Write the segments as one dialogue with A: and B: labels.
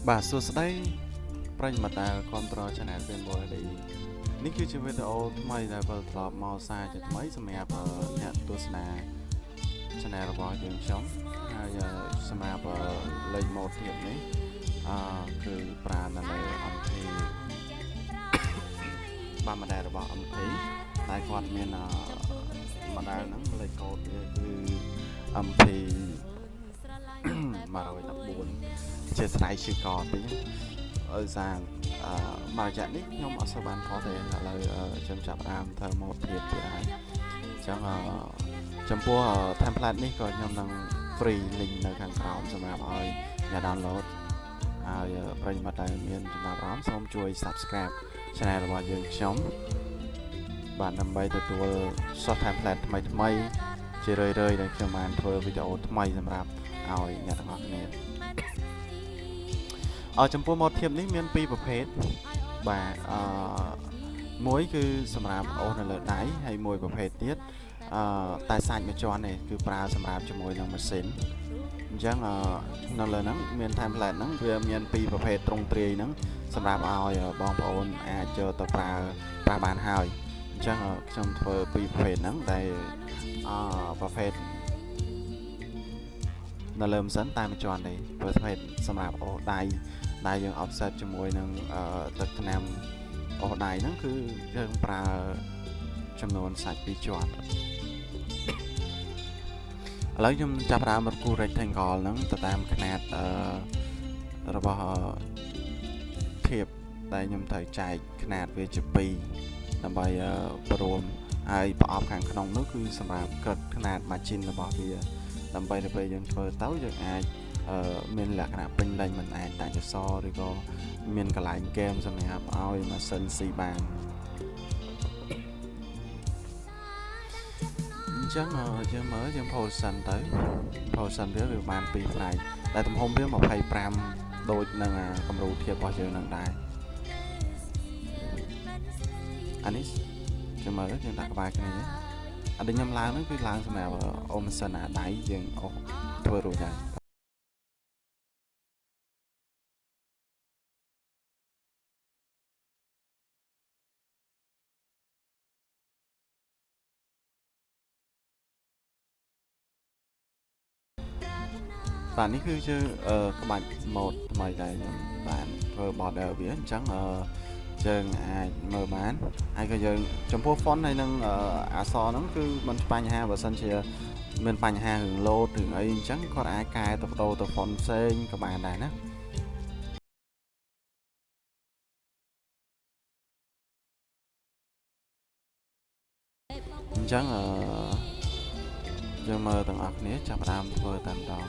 A: បាទសួស្តីប្រិយមិត្តដែលគាំទ្រ Channel Paintball ID នេះគឺជាវីដេអូថ្មីដែលវិលត្រឡប់មកសារជាថ្មីសម្រាប់អ្នកទស្សនា Channel របស់យើងខ្ញុំហើយសម្រាប់លេខម៉ូដធៀបនេះគឺប្រើនៅលើ MT បាទ model របស់ MT តែគាត់មាន model ហ្នឹងលេខកូដវាគឺ MT 114ជាស្រ័យជាកតិចឲ្យសារមករយៈនេះខ្ញុំអត់សូវបានថតទេឥឡូវខ្ញុំចាប់អារម្មណ៍ធ្វើម៉ូដធៀបទៀតហើយអញ្ចឹងចំពោះ template នេះក៏ខ្ញុំនឹង free link នៅខាងក្រោមសម្រាប់ឲ្យអ្នក download ហើយប្រិយមិត្តដែលមានចំណាប់អារម្មណ៍សូមជួយ subscribe channel របស់យើងខ្ញុំបាទដើម្បីទទួល source template ថ្មីជារឿយៗដែលខ្ញុំបានធ្វើវីដេអូថ្មីសម្រាប់ឲ្យអ្នកទាំងអស់គ្នាចំពោះម៉ូដធៀបនេះមានពីរប្រភេទបាទមួយគឺសម្រាប់អូសនៅលើដៃហើយមួយប្រភេទទៀតតែសាច់មួយជាន់នេះគឺប្រើសម្រាប់ជាមួយនឹងម៉ាស៊ីនអញ្ចឹងនៅលើហ្នឹងមាន template ហ្នឹងវាមានពីរប្រភេទទ្រង់ទ្រាយហ្នឹងសម្រាប់ឲ្យបងប្អូនអាចយកទៅប្រើបានហើយអញ្ចឹងខ្ញុំធ្វើពីរប្រភេទហ្នឹងដែលប្រភេទនៅលើម៉ាស៊ីនតែមួយជាន់ទេប្រភេទសម្រាប់អូសដៃដែលយើង offset ជាមួយនឹងទឹកថ្នាំអូសដៃហ្នឹងគឺយើងប្រើចំនួនសាច់2ជាន់ឥឡូវខ្ញុំចាប់ផ្ដើមរកគូ rectangle ហ្នឹងទៅតាមຂະຫນាតរបស់ធៀបដែលខ្ញុំត្រូវចែកຂະຫນាតវាជា2ដើម្បីព្រមហើយប្រអប់ខាងក្នុងនោះគឺសម្រាប់កឹកຂະຫນាត margin របស់វាដើម្បីទៅពេលយើងធ្វើទៅយើងអាចមានលក្ខណៈពេញលេញមិនអាចតាក់ចសឬក៏មានកន្លែងហ្គេមសម្រាប់ឲ្យម៉ាស៊ីនស៊ីបានអញ្ចឹងយើងមើលយើង position ទៅ position វាបាន2ផ្នែកតែទំហំវា25ដូចនឹងគំរូធៀបរបស់យើងនឹងដែរអានេះយើងមើលយើងដាក់ក្បាលគ្នាអានេះខ្ញុំឡើងហ្នឹងគឺឡើងសម្រាប់អូម៉ាស៊ីនដៃយើងអូសធ្វើរួចហើយបាទនេះគឺជាក្បាច់ម៉ូដថ្មីដែលខ្ញុំបានធ្វើ border វាអញ្ចឹងយើងអាចមើលបានហើយក៏យើងចំពោះ font ហើយនឹងអក្សរហ្នឹងគឺមិនបញ្ហាបើសិនជាមានបញ្ហារឿង load រឿងអីអញ្ចឹងគាត់អាចកែទៅបដូរទៅ font ផ្សេងក៏បានដែរណាអញ្ចឹងយើងមើលទាំងអស់គ្នាចាប់ផ្ដើមធ្វើតែម្ដង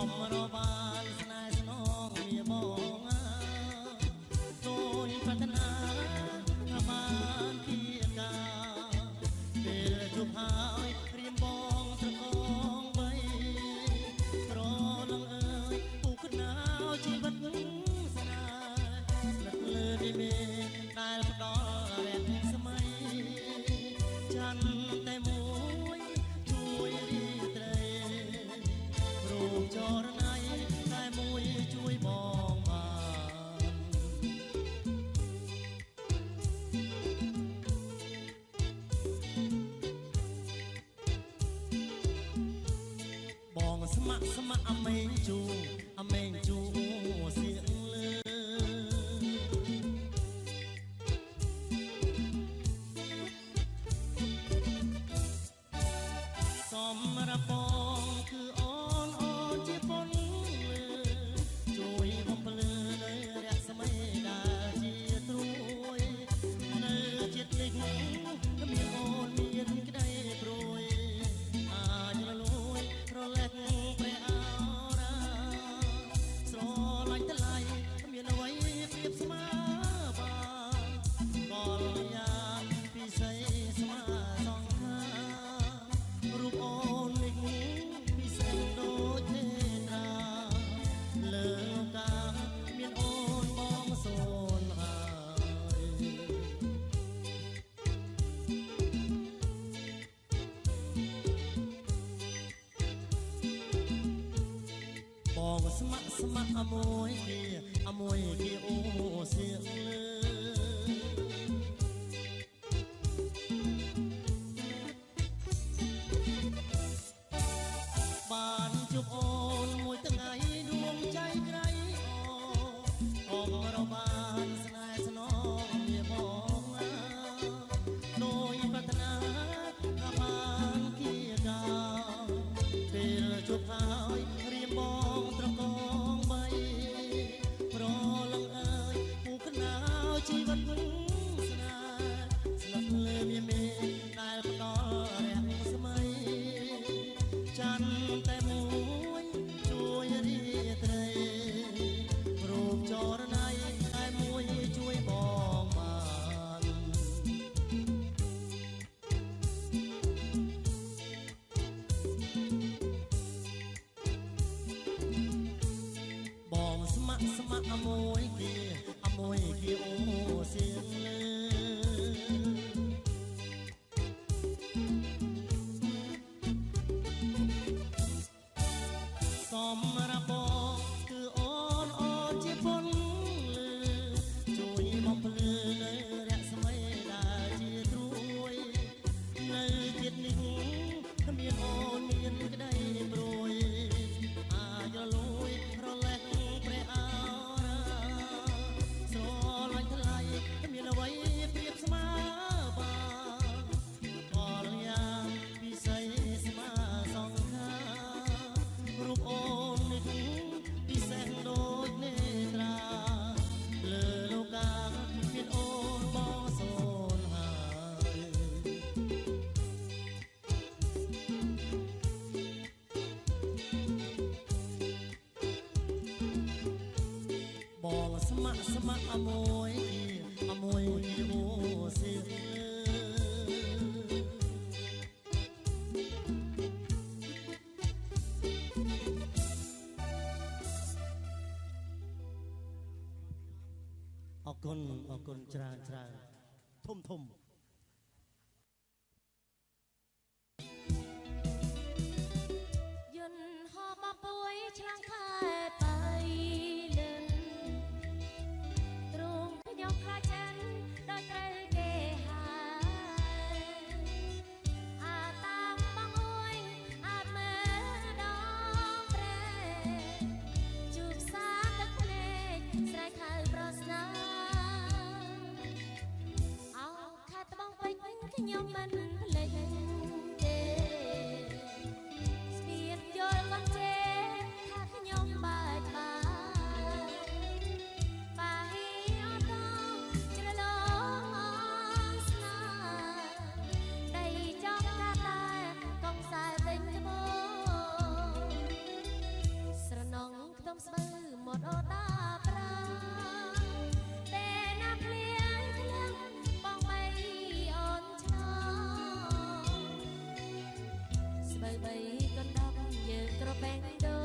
B: มรอบานสนายสนองเมียมองโดยปรารถนาถ้าบ้านเพียงกาเป็นจุบหายเรียมบองตะกองใบรอลังเอ่ยปูขึ้นหนาวชีวิตสนายนัดเลยไม่มีได้ประดอแรงสมัยฉันแต่มวยช่วยรีเตยรูปจอรนัยได้มวยช่วยบองบานบองสมัครสมัครอเมงจูอเมงจูเสียงเลยสมระปองคืออ่อนอ่อนที่ปนเลยช่วยผมเปลือเลยแรกสมัยดาเจียตรวยเนื้อเจ็ดลิงก็มีอ่อนมีนก็ได้โปรยอาจละลวยเพราะเล็กไปเอาราสโลไหลตะไลก็มีเอาไว้เปรียบสมาบาก่อนยามพี่ใส่สมาสองข้ารูปโอนลิงพิเศษโดยเทตราเลิกกาเมียนโอนมองโซนหายบอกสมัครสมัครอโมยเกียอโมยเกียโอเสียงเลยบ้านจุบโอนมวยตั้งไงดวงใจใครออกเราบ้านสนายสนองเมียมองโดยปรารถนาข้าบ้านเกียกาเป็นจุบหายเรียมบองตระกองใบเพราะลังเอ่ยปูขนาวชีวิตสนายสนับเลยเมียเมได้ประกอบแรงสมัยฉันแต่มวยช่วยรีเตยรูปจอรนัยได้มวยช่วยบองบานบองสมัครสมัครอโมยเกียอโมยเกียโอเสียงเลยสมระปองคืออ่อนอ่อนที่ปนเลยช่วยมองเพลือเลยแรกสมัยดาเจียตรวยเลยเจ็ดหนึ่งขมีนอ่อนเมียนก็ได้โปรยอาจละลอยเพราะแหลกเปรเอาราสโลไหลทลายขมีนเอาไว้เปรียบสมาบาก่อนยามพี่ใส่สมาสองข้ารูปโอนในถุงพี่แสงโดยเนตราเลอโลกาเมียนโอนบองโซนหายบองสมัครสมัครอโมยอโมยโอเสียงออกคนจราจราทุ่ม
C: យន្តហោះមកពួយឆ្លងខែបៃលិនទ្រង់ខ្ញុំខ្លាចចិនដោយត្រូវគេហើយអាតាមបងអើយអាចមើលដងព្រែជួបសាទឹកភ្នែកស្រែកហៅប្រស្នាអោខែត្បូងពេជ្រខ្ញុំមិនភ្លេចទេស្ពានយល់កូនជេថាខ្ញុំបាច់បាហីអត់ដល់ជ្រលងស្នាដីចង់កាតែកុំខ្សែពេញត្បូងស្រ โอตาปราแต่น้ำเพลียงเคลื่องปองใบอ่อนช้าស្បើបីកណ្ដប់យើងក្របែងដូ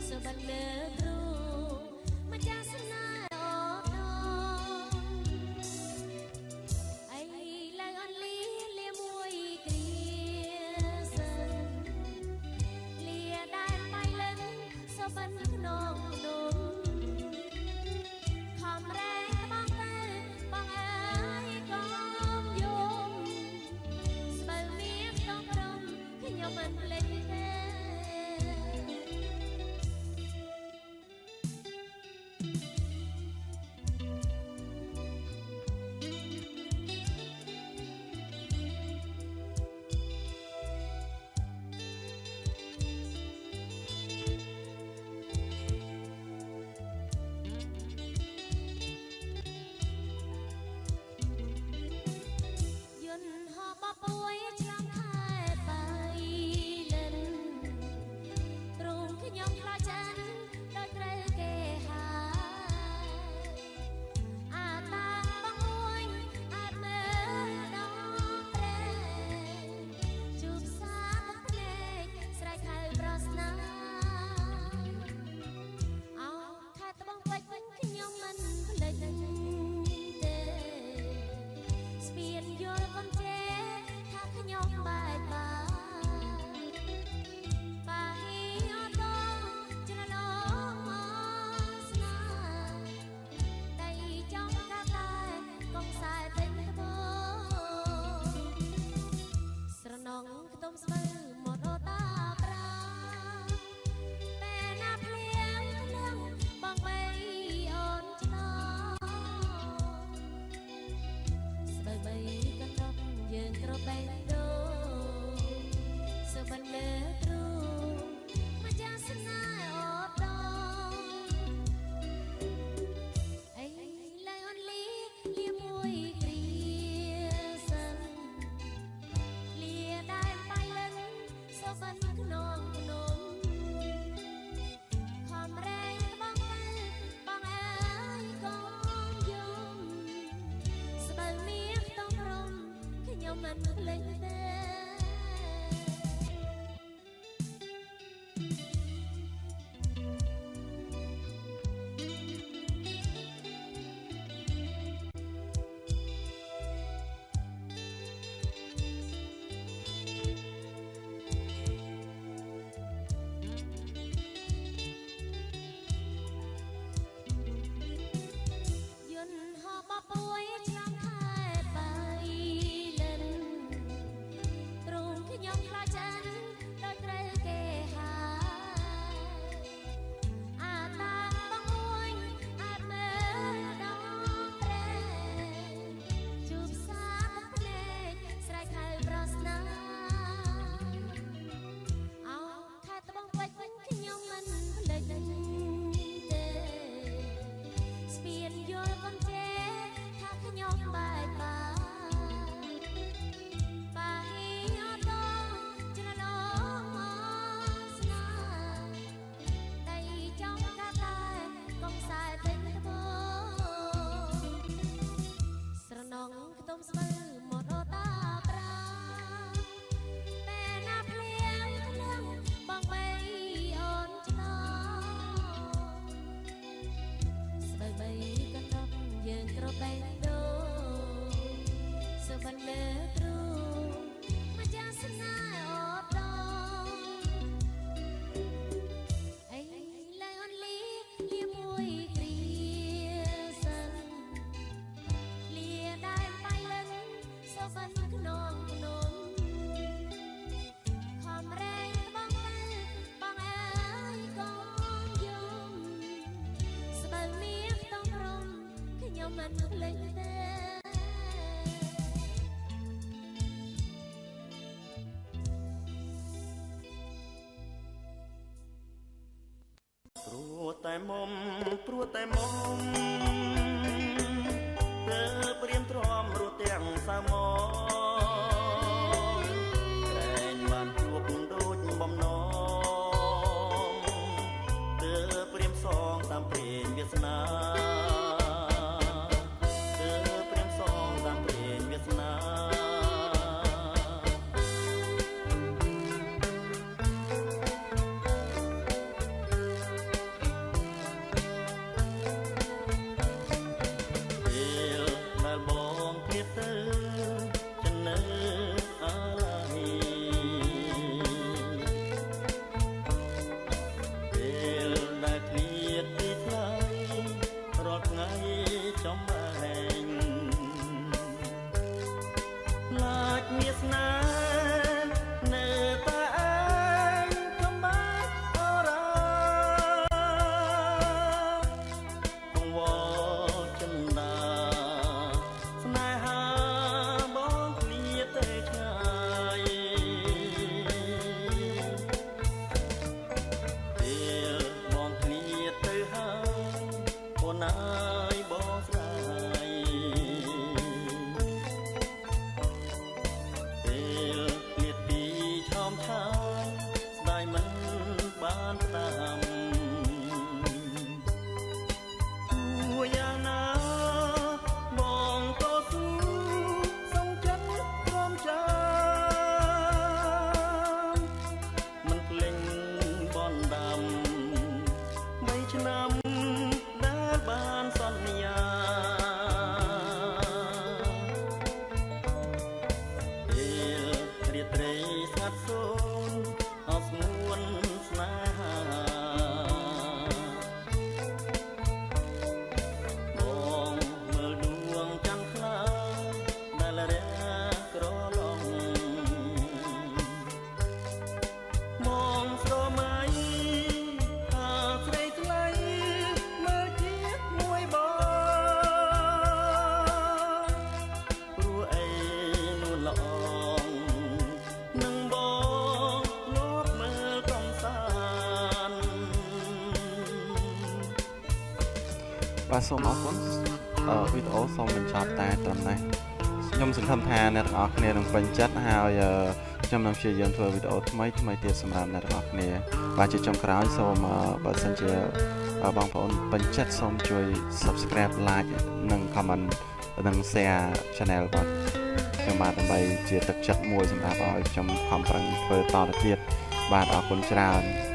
C: សុបិនលើគ្រូម្ចាស់ស្នេហ៍អូនអីឡើយអនលីលាមួយគ្រាសិនលាដែលបៃលិនសុបិនក្នុងនំខំរែងបងទៅបងអើយកុំយំស្បើមានក្នុងព្រមខ្ញុំមិនភ្លេចទេ យន្តហោះបពួយឆ្លងខែបៃលិនទ្រង់ខ្ញុំខ្លាចចិនដោយត្រូវគេហាអាតាបងអួយអាចមើលដល់ព្រែជួបសាទឹកភ្នែកស្រែកហៅប្រស្នាអោខែត្បូងពេជ្រខ្ញុំមិនភ្លេចទេ ស្ពានយល់កំជេថាខ្ញុំបែកបាហីអត់ដល់ច្រឡំស្នាតែចង់កាត់តែកុំខ្សែពេញត្បូងស្រណងខ្ទមស្បូវមកអូតាប្រាតែណាភ្លៀងភ្លៀងបងបីអូនឆ្លង ស្បើបីកណ្ដប់យើងក្របែងដូសុបិនលើគ្រូម្ចាស់ស្នេហ៍អូតអីឡើយអនលីលាមួយគ្រាសិនលាដែលបៃលិនសុបិនក្នុងភ្នំខំរែងបងទៅបងអើយកុំយំ ស្បើមានក្នុងព្រមខ្ញុំមិនភ្លេចទេ យន្តហោះបពួយឆ្លងខែបៃលិនទ្រង់ខ្ញុំខ្លាចចិនដោយត្រូវគេហាអាតាបងអួយអាចមើលដល់ព្រែជួបសាទឹកភ្នែកស្រែកហៅប្រស្នាអោខែត្បូងពេជ្រខ្ញុំមិនភ្លេចទេ ស្ពានយល់កំជេថាខ្ញុំបែកបាហីអត់ដល់ច្រឡំស្នាតែចង់កាត់តែកុំខ្សែពេញត្បូងស្រណងខ្ទមស្បូវមកអូតាប្រាតែណាភ្លៀងភ្លៀងបងបីអូនឆ្លង ស្បើបីកណ្ដប់យើងក្របែងដូសុបិនលើគ្រូម្ចាស់ស្នេហ៍អូតអីឡើយអនលីលាមួយគ្រាសិនលាដែលបៃលិនសុបិនក្នុងភ្នំខំរែងបងទៅបងអើយកុំយំ ស្បើមានក្នុងព្រមខ្ញុំមិនភ្លេចទេ
D: ព្រោះតែមុំព្រោះតែមុំទើបព្រៀមទ្រាំរស់ទាំងសាមរក្រែងបានជួបដូចបំណងទើបព្រៀម
A: បាទសូមអរគុណវីដេអូសូមបញ្ចប់តែត្រឹមនេះខ្ញុំសង្ឃឹមថាអ្នកទាំងអស់គ្នានឹងពេញចិត្តហើយខ្ញុំនឹងព្យាយាមធ្វើវីដេអូថ្មីទៀតសម្រាប់អ្នកទាំងអស់គ្នាបាទជាចុងក្រោយសូមបើសិនជាបងប្អូនពេញចិត្តសូមជួយ Subscribe Like និង Comment និង Share Channel របស់ខ្ញុំបាទដើម្បីជាទឹកចិត្តមួយសម្រាប់ឲ្យខ្ញុំខំប្រឹងធ្វើតទៅទៀតបាទអរគុណច្រើន